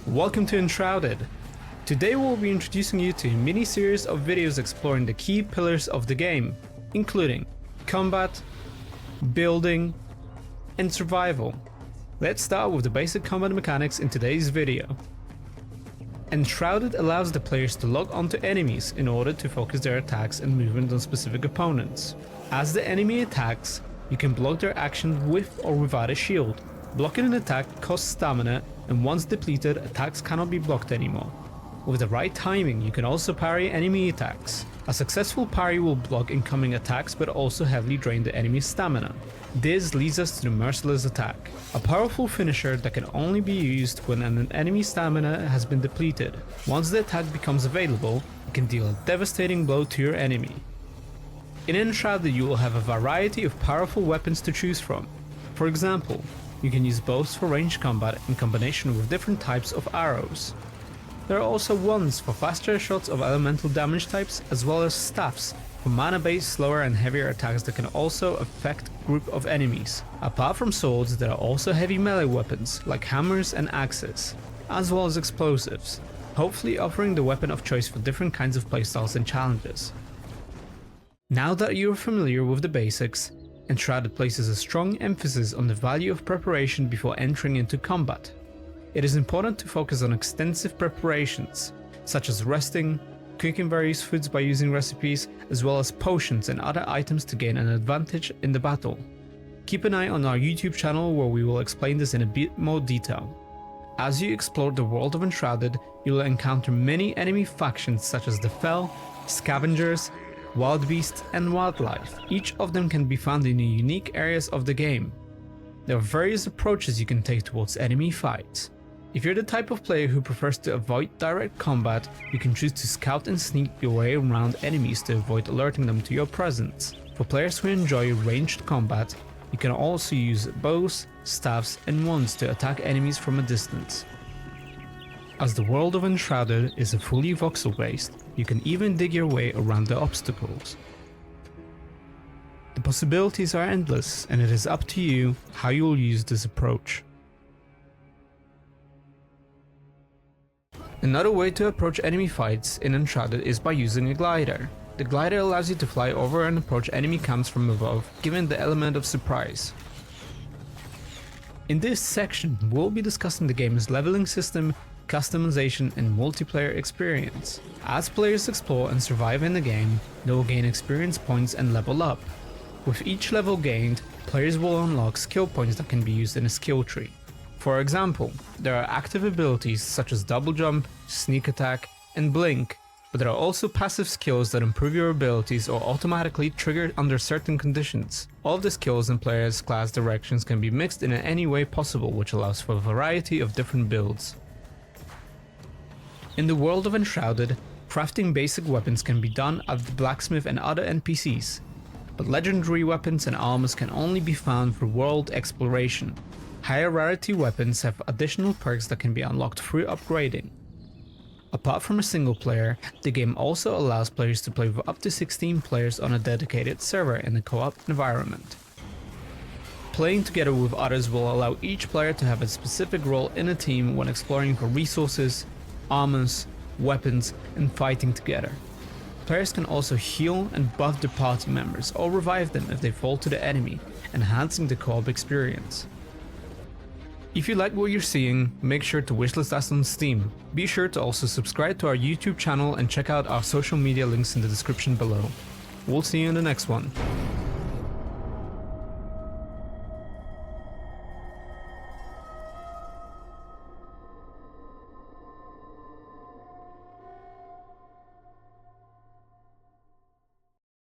Welcome to Enshrouded. Today we'll be introducing you to a mini-series of videos exploring the key pillars of the game, including combat, building, and survival. Let's start with the basic combat mechanics in today's video. Enshrouded allows the players to lock onto enemies in order to focus their attacks and movement on specific opponents. As the enemy attacks, you can block their action with or without a shield. Blocking an attack costs stamina, and once depleted, attacks cannot be blocked anymore. With the right timing, you can also parry enemy attacks. A successful parry will block incoming attacks but also heavily drain the enemy's stamina. This leads us to the Merciless Attack, a powerful finisher that can only be used when an enemy's stamina has been depleted. Once the attack becomes available, it can deal a devastating blow to your enemy. In Enshrouded, you will have a variety of powerful weapons to choose from. For example, you can use bows for ranged combat in combination with different types of arrows. There are also wands for faster shots of elemental damage types, as well as staffs for mana-based slower and heavier attacks that can also affect a group of enemies. Apart from swords, there are also heavy melee weapons like hammers and axes, as well as explosives, hopefully offering the weapon of choice for different kinds of playstyles and challenges. Now that you are familiar with the basics, Enshrouded places a strong emphasis on the value of preparation before entering into combat. It is important to focus on extensive preparations, such as resting, cooking various foods by using recipes, as well as potions and other items to gain an advantage in the battle. Keep an eye on our YouTube channel where we will explain this in a bit more detail. As you explore the world of Enshrouded, you will encounter many enemy factions such as the Fel, Scavengers, Wild Beasts, and Wildlife. Each of them can be found in unique areas of the game. There are various approaches you can take towards enemy fights. If you're the type of player who prefers to avoid direct combat, you can choose to scout and sneak your way around enemies to avoid alerting them to your presence. For players who enjoy ranged combat, you can also use bows, staffs, and wands to attack enemies from a distance. As the world of Enshrouded is fully voxel based, you can even dig your way around the obstacles. The possibilities are endless, and it is up to you how you will use this approach. Another way to approach enemy fights in Enshrouded is by using a glider. The glider allows you to fly over and approach enemy camps from above, giving the element of surprise. In this section, we'll be discussing the game's leveling system, customization, and multiplayer experience. As players explore and survive in the game, they will gain experience points and level up. With each level gained, players will unlock skill points that can be used in a skill tree. For example, there are active abilities such as double jump, sneak attack, and blink, but there are also passive skills that improve your abilities or automatically trigger under certain conditions. All of the skills and players' class directions can be mixed in any way possible, which allows for a variety of different builds. In the world of Enshrouded, crafting basic weapons can be done at the blacksmith and other NPCs, but legendary weapons and armors can only be found through world exploration. Higher rarity weapons have additional perks that can be unlocked through upgrading. Apart from a single player, the game also allows players to play with up to 16 players on a dedicated server in a co-op environment. Playing together with others will allow each player to have a specific role in a team when exploring for resources, armors, weapons, and fighting together. Players can also heal and buff their party members or revive them if they fall to the enemy, enhancing the co-op experience. If you like what you're seeing, make sure to wishlist us on Steam. Be sure to also subscribe to our YouTube channel and check out our social media links in the description below. We'll see you in the next one.